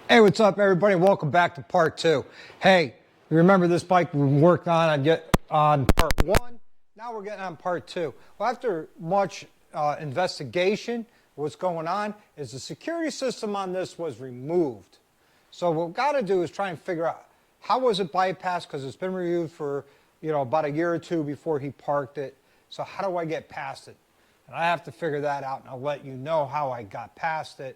Hey, what's up, everybody? Welcome back to part two. Hey, you remember this bike we worked on part one? Now we're getting on part two. Well, after much investigation, what's going on is the security system on this was removed. So what we've got to do is try and figure out how was it bypassed, because it's been reviewed for about a year or two before he parked it. So how do I get past it? And I have to figure that out, and I'll let you know how I got past it.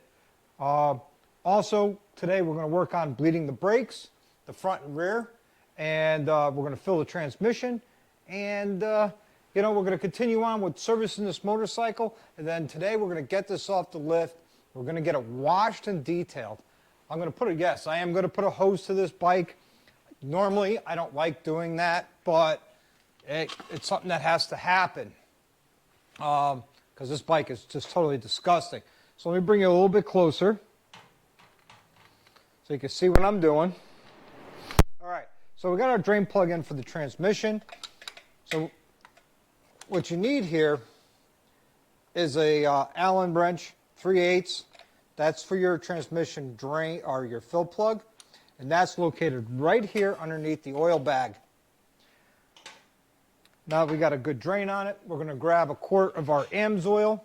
Also, today we're going to work on bleeding the brakes, the front and rear, and we're going to fill the transmission, and we're going to continue on with servicing this motorcycle, and then today we're going to get this off the lift. We're going to get it washed and detailed. I am going to put a hose to this bike. Normally, I don't like doing that, but it's something that has to happen because this bike is just totally disgusting. So let me bring you a little bit closer so you can see what I'm doing. All right, so we got our drain plug in for the transmission. So what you need here is a Allen wrench, 3/8. That's for your transmission drain or your fill plug, and that's located right here underneath the oil bag. Now that we got a good drain on it, we're going to grab a quart of our Amsoil,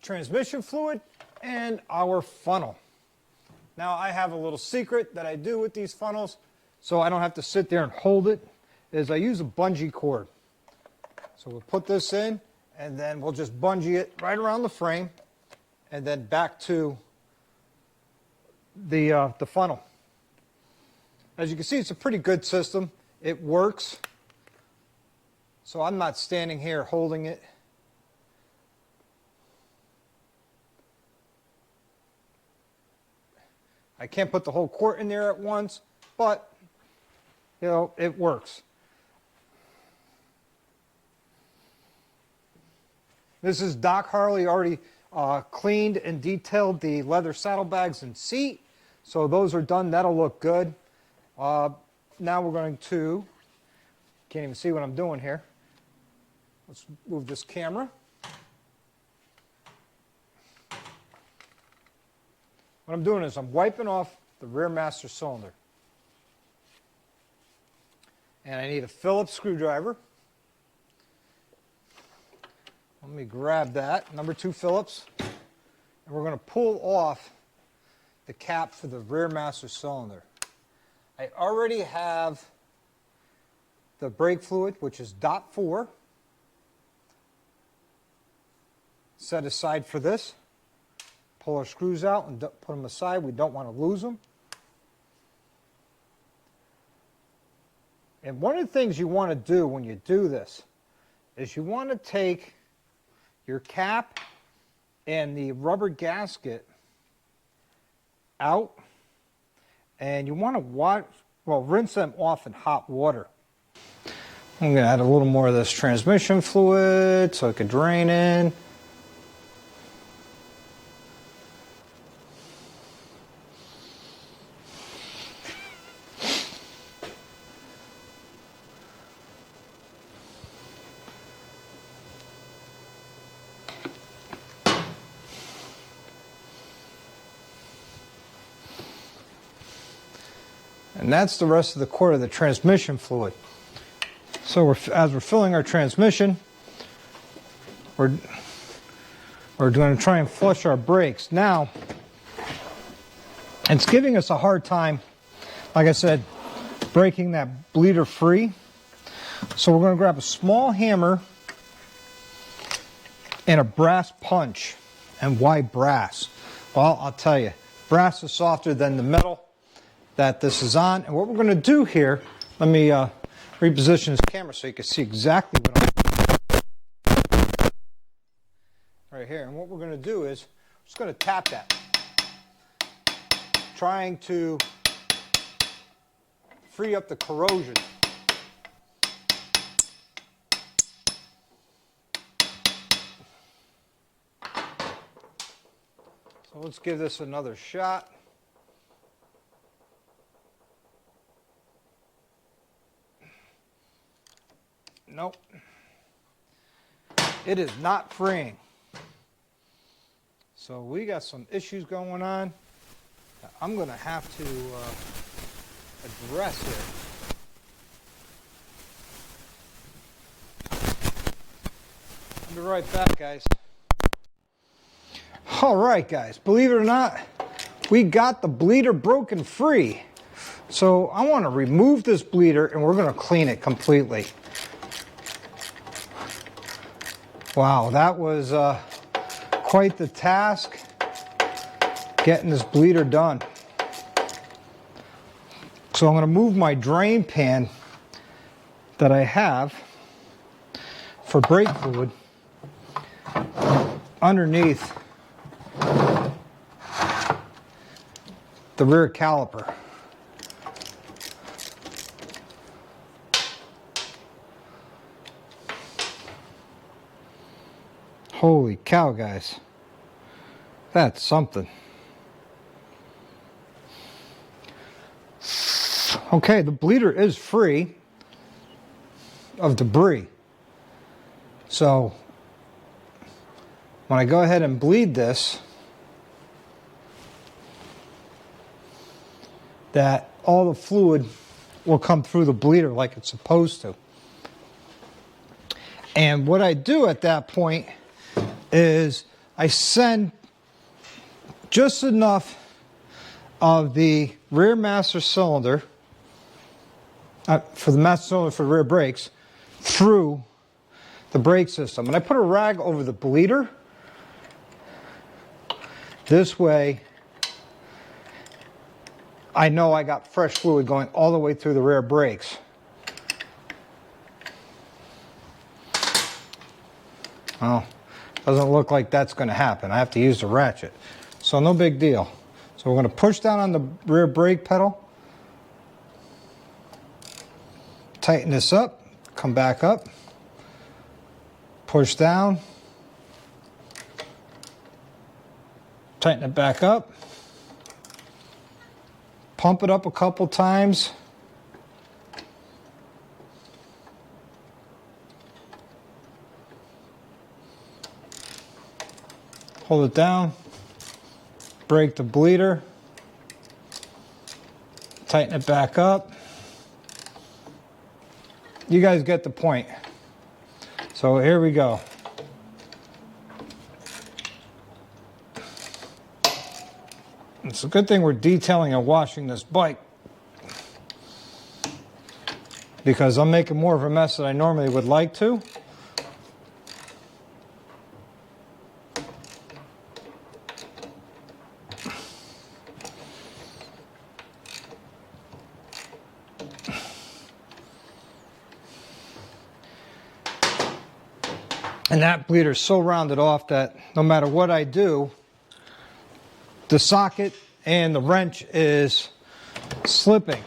transmission fluid, and our funnel. Now I have a little secret that I do with these funnels so I don't have to sit there and hold it, is I use a bungee cord. So we'll put this in and then we'll just bungee it right around the frame and then back to the funnel. As you can see, it's a pretty good system. It works. So I'm not standing here holding it. I can't put the whole quart in there at once, but it works. This is Dr.Harley already cleaned and detailed the leather saddlebags and seat, so those are done. That'll look good. Now we're going to, can't even see what I'm doing here. Let's move this camera. What I'm doing is I'm wiping off the rear master cylinder. And I need a Phillips screwdriver. Let me grab that, number 2 Phillips. And we're going to pull off the cap for the rear master cylinder. I already have the brake fluid, which is .4, set aside for this. Pull our screws out and put them aside. We don't want to lose them. And one of the things you want to do when you do this is you want to take your cap and the rubber gasket out, and you want to rinse them off in hot water. I'm going to add a little more of this transmission fluid so it can drain in. And that's the rest of the quart of the transmission fluid. So as we're filling our transmission, we're going to try and flush our brakes. Now, it's giving us a hard time, like I said, breaking that bleeder free. So we're going to grab a small hammer and a brass punch. And why brass? Well, I'll tell you, brass is softer than the metal that this is on. And what we're going to do here, let me reposition this camera so you can see exactly what I'm doing. Right here. And what we're going to do is, we're just going to tap that. Trying to free up the corrosion. So let's give this another shot. Nope. It is not freeing. So we got some issues going on that I'm going to have to address here. I'll be right back, guys. All right, guys, believe it or not, we got the bleeder broken free. So I want to remove this bleeder and we're going to clean it completely. Wow, that was quite the task getting this bleeder done. So I'm going to move my drain pan that I have for brake fluid underneath the rear caliper. Holy cow, guys. That's something. Okay, the bleeder is free of debris. So when I go ahead and bleed this, that all the fluid will come through the bleeder like it's supposed to. And what I do at that point is I send just enough of the rear master cylinder, for the master cylinder for the rear brakes, through the brake system. And I put a rag over the bleeder. This way, I know I got fresh fluid going all the way through the rear brakes. Well, doesn't look like that's going to happen. I have to use the ratchet. So no big deal. So we're going to push down on the rear brake pedal. Tighten this up. Come back up. Push down. Tighten it back up. Pump it up a couple times. Hold it down, break the bleeder, tighten it back up. You guys get the point. So here we go. It's a good thing we're detailing and washing this bike, because I'm making more of a mess than I normally would like to. And that bleeder is so rounded off that no matter what I do, the socket and the wrench is slipping.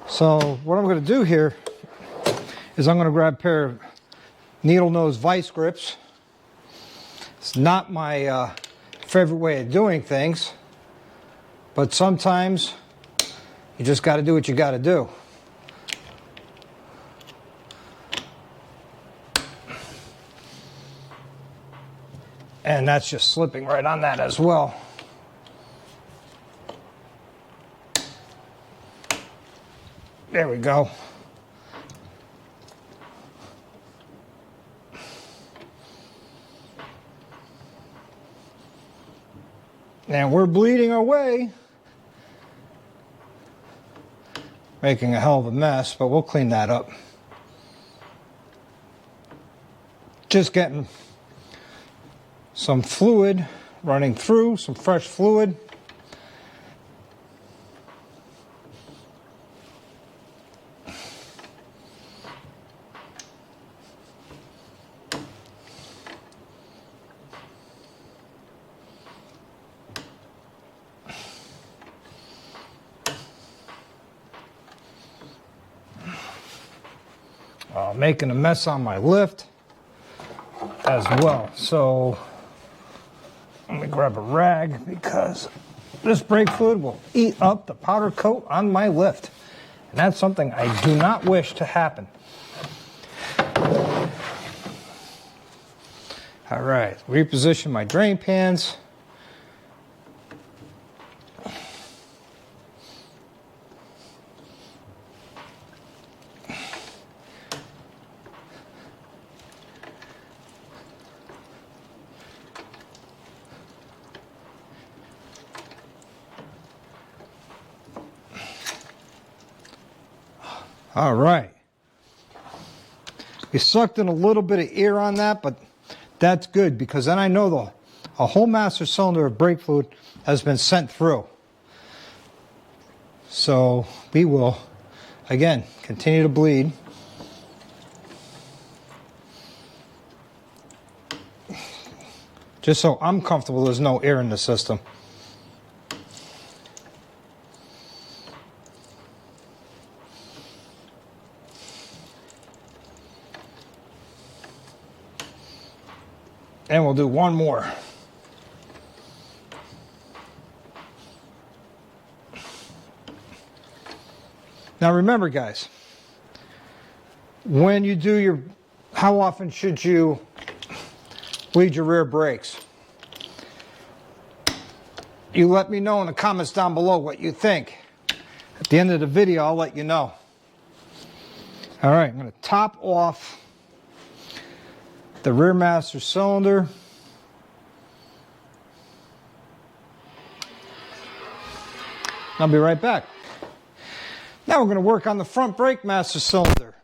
So what I'm going to do here is I'm going to grab a pair of needle nose vice grips. It's not my favorite way of doing things, but sometimes you just got to do what you got to do. And that's just slipping right on that as well. There we go. And we're bleeding our way. Making a hell of a mess, but we'll clean that up. Just getting some fluid running through, some fresh fluid. Making a mess on my lift as well. So let me grab a rag, because this brake fluid will eat up the powder coat on my lift. And that's something I do not wish to happen. All right, reposition my drain pans. All right. We sucked in a little bit of air on that, but that's good because then I know a whole master cylinder of brake fluid has been sent through. So we will, again, continue to bleed. Just so I'm comfortable there's no air in the system. And we'll do one more. Now remember, guys, when you do your, how often should you bleed your rear brakes? You let me know in the comments down below what you think. At the end of the video, I'll let you know. All right, I'm going to top off the rear master cylinder. I'll be right back. Now we're going to work on the front brake master cylinder.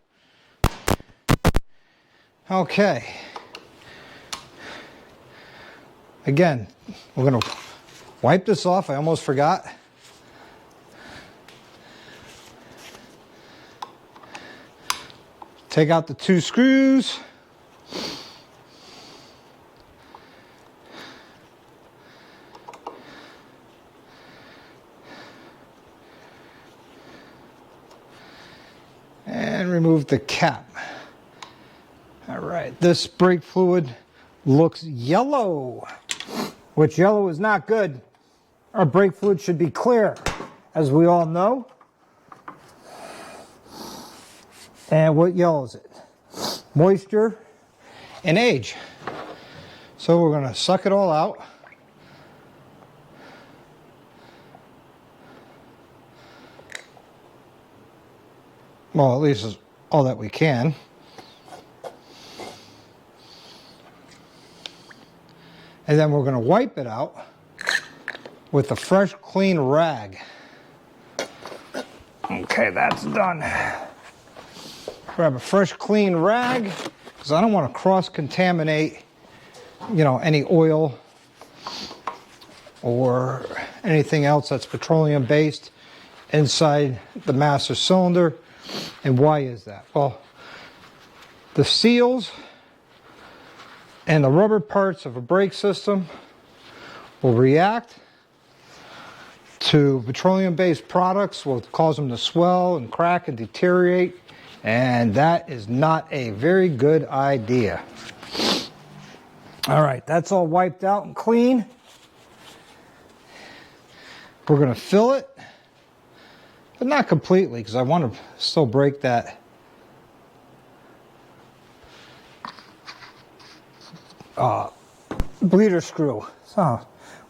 Okay. Again, we're going to wipe this off. I almost forgot. Take out the 2 screws. And remove the cap. All right, this brake fluid looks yellow, which yellow is not good. Our brake fluid should be clear, as we all know. And what yellows it? Moisture and age. So we're going to suck it all out. Well, at least all that we can. And then we're going to wipe it out with a fresh, clean rag. Okay, that's done. Grab a fresh, clean rag, because I don't want to cross-contaminate, you know, any oil or anything else that's petroleum-based inside the master cylinder. And why is that? Well, the seals and the rubber parts of a brake system will react to petroleum-based products, will cause them to swell and crack and deteriorate, and that is not a very good idea. All right, that's all wiped out and clean. We're going to fill it, but not completely, because I want to still break that bleeder screw. So,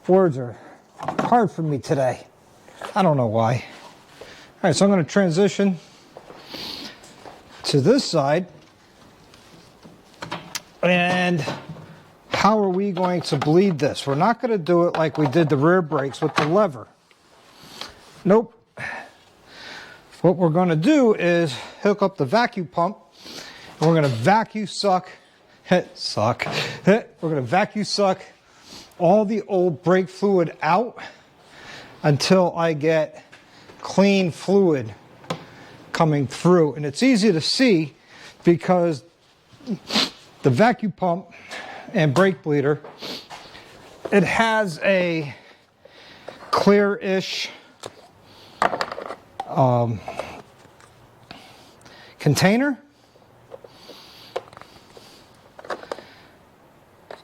words are hard for me today. I don't know why. All right, so I'm going to transition to this side. And how are we going to bleed this? We're not going to do it like we did the rear brakes with the lever. Nope. What we're going to do is hook up the vacuum pump, and we're going to vacuum suck. We're going to vacuum suck all the old brake fluid out until I get clean fluid coming through. And it's easy to see because the vacuum pump and brake bleeder, it has a clear-ish container,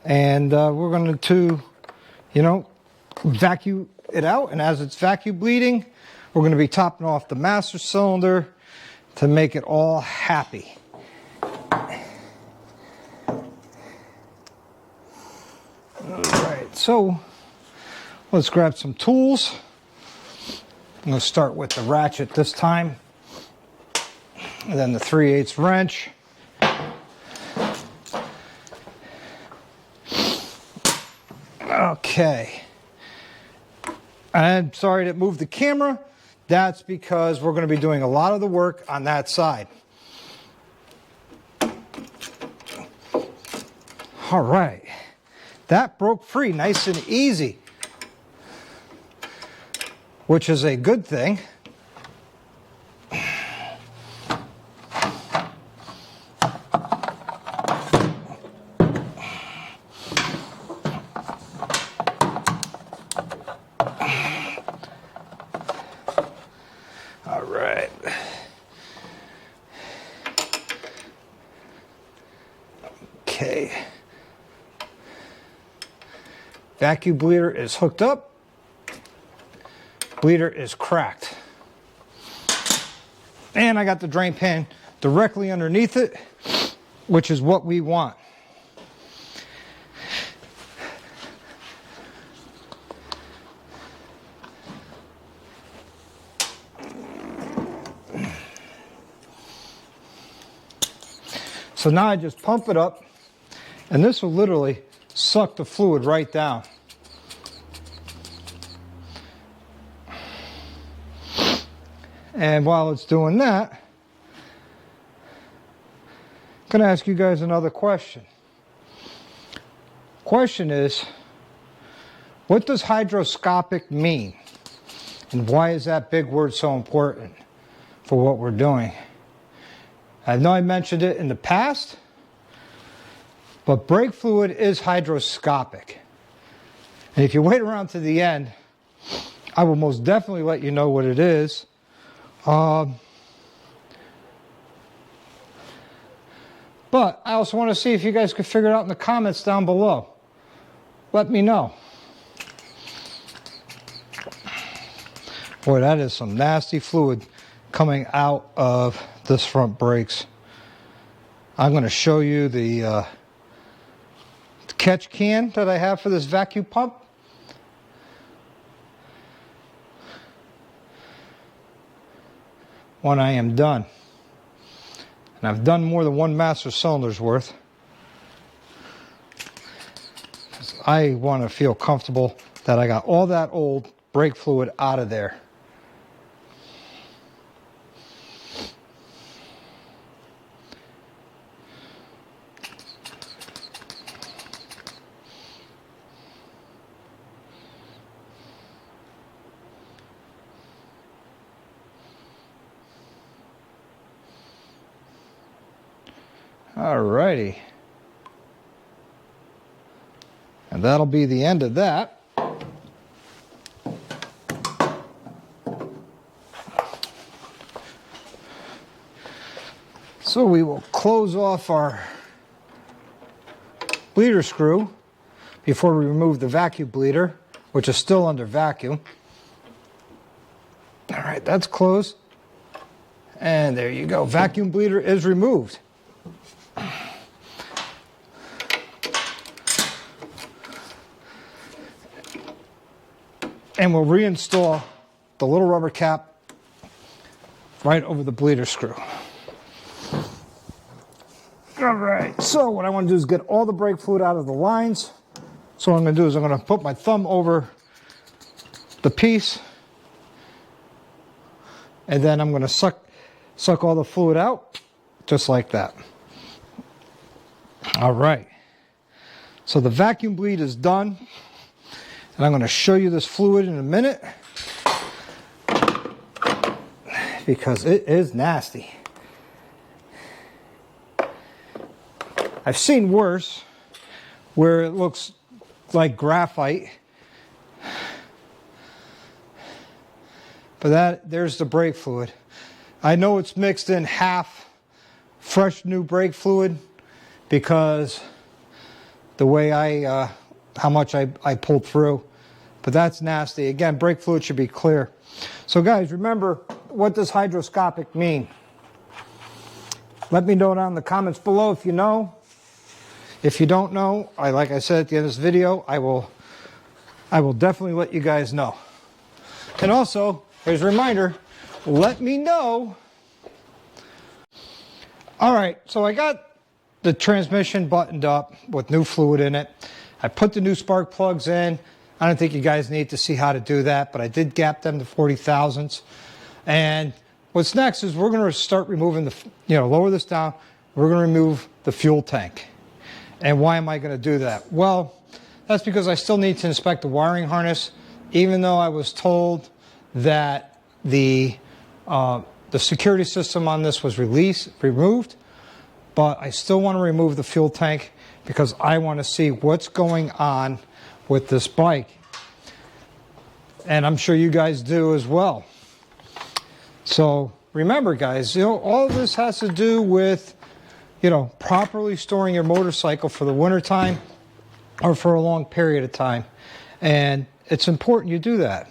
and we're going to, you know, vacuum it out. And as it's vacuum bleeding, we're going to be topping off the master cylinder to make it all happy. so let's grab some tools. I'm going to start with the ratchet this time, and then the 3/8 wrench. Okay. I'm sorry to move the camera. That's because we're going to be doing a lot of the work on that side. All right. That broke free nice and easy, which is a good thing. All right. Okay. Vacuum bleeder is hooked up. Bleeder is cracked. And I got the drain pan directly underneath it, which is what we want. So now I just pump it up, and this will literally suck the fluid right down. And while it's doing that, I'm going to ask you guys another question. Question is, what does hydroscopic mean? And why is that big word so important for what we're doing? I know I mentioned it in the past, but brake fluid is hydroscopic. And if you wait around to the end, I will most definitely let you know what it is. But I also want to see if you guys could figure it out in the comments down below. Let me know. Boy, that is some nasty fluid coming out of this front brakes. I'm going to show you the catch can that I have for this vacuum pump. When I am done. And I've done more than one master cylinder's worth. I want to feel comfortable that I got all that old brake fluid out of there. Alrighty. And that'll be the end of that. So we will close off our bleeder screw before we remove the vacuum bleeder, which is still under vacuum. Alright, that's closed. And there you go. Vacuum bleeder is removed. And we'll reinstall the little rubber cap right over the bleeder screw. All right, so what I want to do is get all the brake fluid out of the lines. So what I'm going to do is I'm going to put my thumb over the piece, and then I'm going to suck all the fluid out, just like that. All right, so the vacuum bleed is done. And I'm going to show you this fluid in a minute because it is nasty. I've seen worse where it looks like graphite. But there's the brake fluid. I know it's mixed in half fresh new brake fluid because the way how much I pulled through. But that's nasty. Again, brake fluid should be clear. So guys, remember, what does hydroscopic mean? Let me know down in the comments below if you know. If you don't know, like I said at the end of this video, I will I will definitely let you guys know. And also, here's a reminder, let me know. All right, so I got the transmission buttoned up with new fluid in it. I put the new spark plugs in. I don't think you guys need to see how to do that, but I did gap them to 40 thousandths. And what's next is we're going to start removing lower this down. We're going to remove the fuel tank. And why am I going to do that? Well, that's because I still need to inspect the wiring harness, even though I was told that the security system on this was removed. But I still want to remove the fuel tank because I want to see what's going on with this bike. And I'm sure you guys do as well. So remember, guys, all this has to do with, properly storing your motorcycle for the winter time or for a long period of time. And it's important you do that.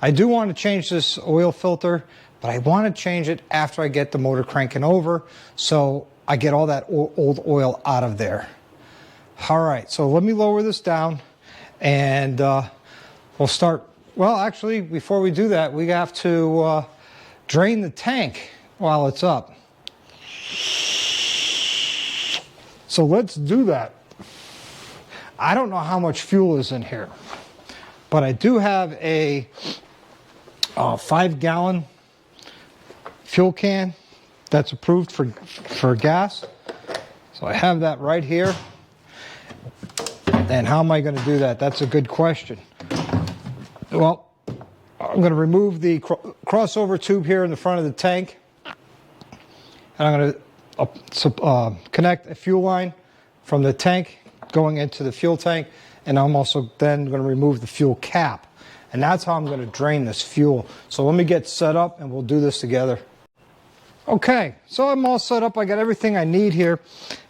I do want to change this oil filter, but I want to change it after I get the motor cranking over so I get all that old oil out of there. All right, so let me lower this down and we'll start. Well, actually, before we do that, we have to drain the tank while it's up. So let's do that. I don't know how much fuel is in here, but I do have a 5-gallon fuel can that's approved for gas. So I have that right here. And how am I going to do that? That's a good question. Well, I'm going to remove the crossover tube here in the front of the tank. And I'm going to connect a fuel line from the tank going into the fuel tank. And I'm also then going to remove the fuel cap. And that's how I'm going to drain this fuel. So let me get set up and we'll do this together. Okay, so I'm all set up. I got everything I need here.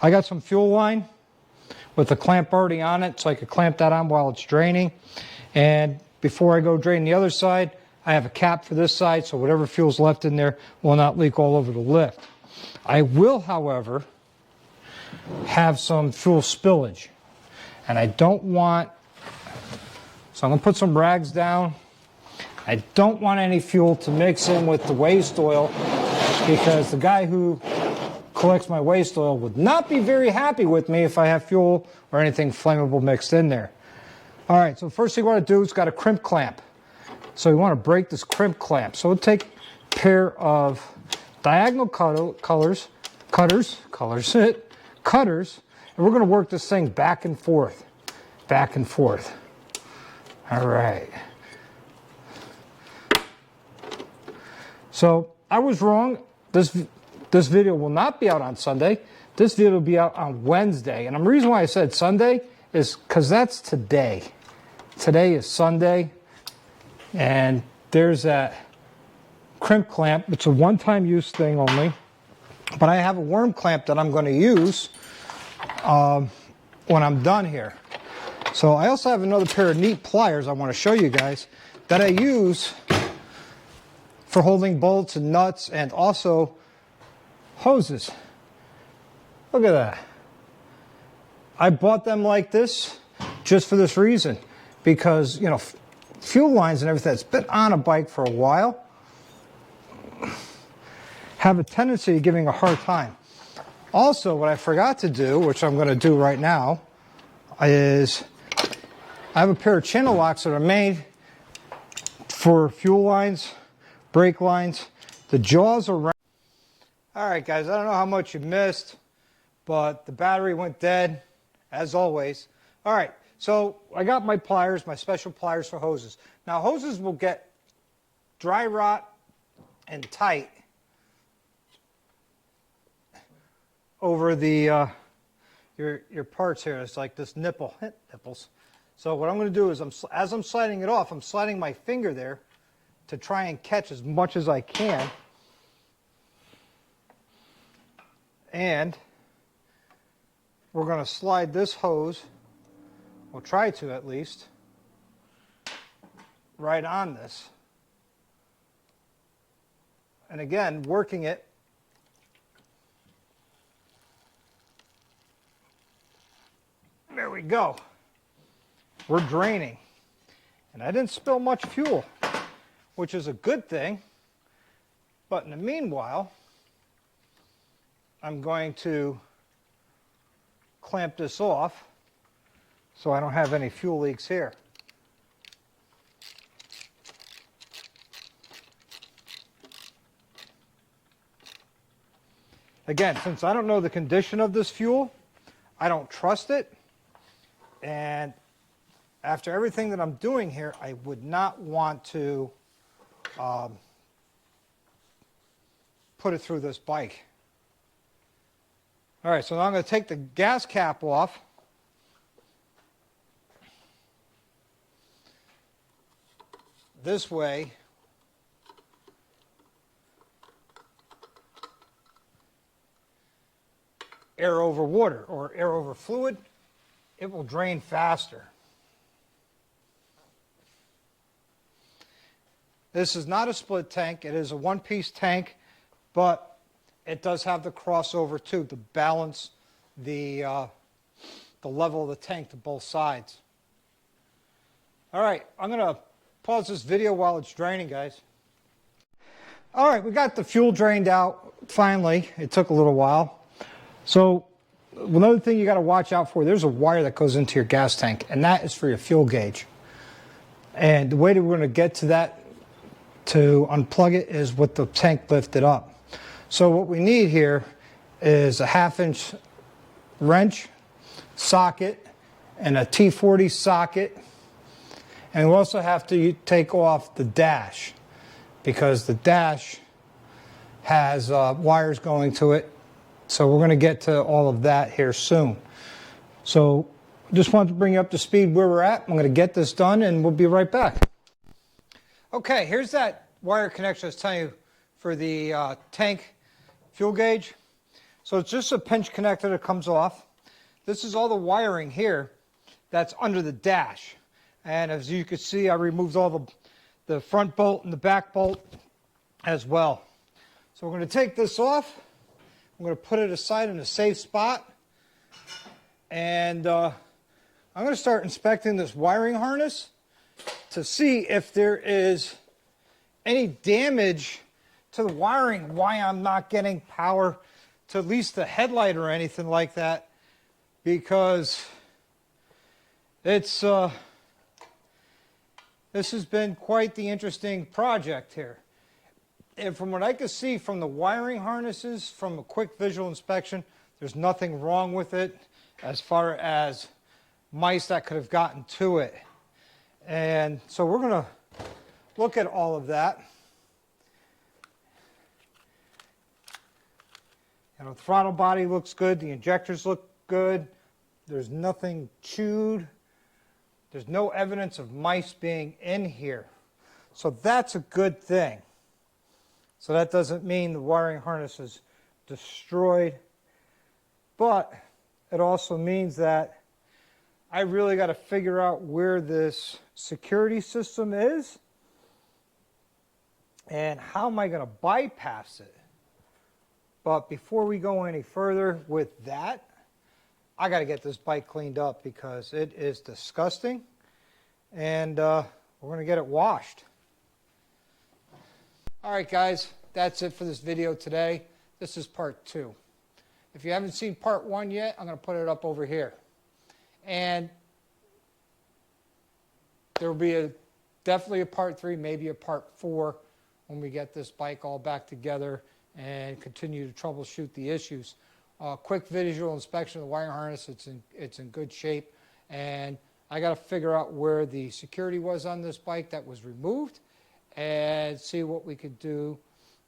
I got some fuel line with the clamp already on it, so I could clamp that on while it's draining. And before I go drain the other side, I have a cap for this side, so whatever fuel's left in there will not leak all over the lift. I will, however, have some fuel spillage. And I don't want, so I'm going to put some rags down. I don't want any fuel to mix in with the waste oil, because the guy who collects my waste oil would not be very happy with me if I have fuel or anything flammable mixed in there. All right, so first thing you want to do is got a crimp clamp. So you want to break this crimp clamp. So we'll take a pair of diagonal cutters, and we're going to work this thing back and forth, back and forth. All right. So I was wrong. This video will not be out on Sunday. This video will be out on Wednesday. And the reason why I said Sunday is because that's today. Today is Sunday. And there's that crimp clamp. It's a one-time use thing only. But I have a worm clamp that I'm going to use when I'm done here. So I also have another pair of neat pliers I want to show you guys that I use for holding bolts and nuts and also hoses. Look at that. I bought them like this just for this reason, because fuel lines and everything that's been on a bike for a while have a tendency of giving a hard time. Also, what I forgot to do, which I'm going to do right now, is I have a pair of channel locks that are made for fuel lines, brake lines. The jaws are round. All right, guys, I don't know how much you missed, but the battery went dead, as always. All right, so I got my pliers, my special pliers for hoses. Now, hoses will get dry rot and tight over the your parts here. It's like this nipples. So what I'm going to do is, as I'm sliding it off, I'm sliding my finger there to try and catch as much as I can. And we're going to slide this hose, we'll try to at least, right on this. And again, working it there we go. We're draining. And I didn't spill much fuel, which is a good thing. But in the meanwhile, I'm going to clamp this off so I don't have any fuel leaks here. Again, since I don't know the condition of this fuel, I don't trust it. And after everything that I'm doing here, I would not want to put it through this bike. All right, so now I'm going to take the gas cap off. This way, air over water or air over fluid, it will drain faster. This is not a split tank. It is a one-piece tank, but it does have the crossover too to balance the level of the tank to both sides. All right, I'm going to pause this video while it's draining, guys. All right, we got the fuel drained out finally. It took a little while. So another thing you got to watch out for, there's a wire that goes into your gas tank, and that is for your fuel gauge. And the way that we're going to get to that, to unplug it, is with the tank lifted up. So what we need here is a 1/2-inch wrench, socket, and a T40 socket. And we also have to take off the dash, because the dash has wires going to it. So we're going to get to all of that here soon. So just wanted to bring you up to speed where we're at. I'm going to get this done and we'll be right back. Okay, here's that wire connection I was telling you for the tank fuel gauge. So it's just a pinch connector that comes off. This is all the wiring here that's under the dash. And as you can see, I removed all the front bolt and the back bolt as well. So we're going to take this off. I'm going to put it aside in a safe spot. And I'm going to start inspecting this wiring harness to see if there is any damage to the wiring, why I'm not getting power to at least the headlight or anything like that, because it's this has been quite the interesting project here. And from what I can see from the wiring harnesses, from a quick visual inspection, there's nothing wrong with it as far as mice that could have gotten to it. And so we're going to look at all of that. You know, the throttle body looks good. The injectors look good. There's nothing chewed. There's no evidence of mice being in here. So that's a good thing. So that doesn't mean the wiring harness is destroyed, but it also means that I really got to figure out where this security system is and how am I going to bypass it. But before we go any further with that, I got to get this bike cleaned up because it is disgusting, and we're going to get it washed. All right, guys, that's it for this video today. This is part 2. If you haven't seen part 1 yet, I'm going to put it up over here. And there will be definitely a part 3, maybe a part 4 when we get this bike all back together and continue to troubleshoot the issues. Quick visual inspection of the wiring harness, it's in good shape. And I got to figure out where the security was on this bike that was removed and see what we could do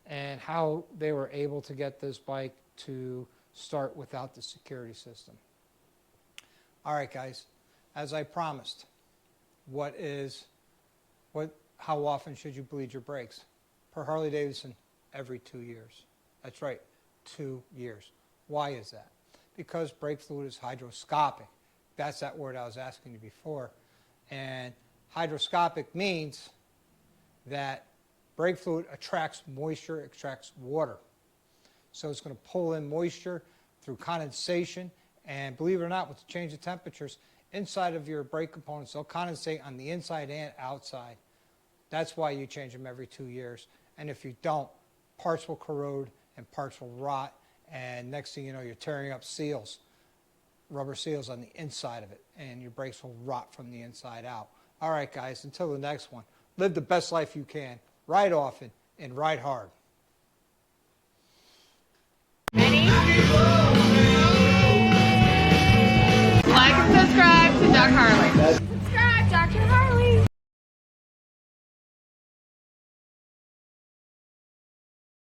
and how they were able to get this bike to start without the security system. All right, guys, as I promised, how often should you bleed your brakes? Per Harley-Davidson, every 2 years. That's right, 2 years. Why is that? Because brake fluid is hydroscopic. That's that word I was asking you before. And hydroscopic means that brake fluid attracts moisture, attracts water. So it's going to pull in moisture through condensation, and believe it or not, with the change of temperatures, inside of your brake components, they'll condensate on the inside and outside. That's why you change them every 2 years. And if you don't, parts will corrode and parts will rot, and next thing you know, you're tearing up seals, rubber seals on the inside of it, and your brakes will rot from the inside out. All right, guys, until the next one, live the best life you can. Ride often and ride hard.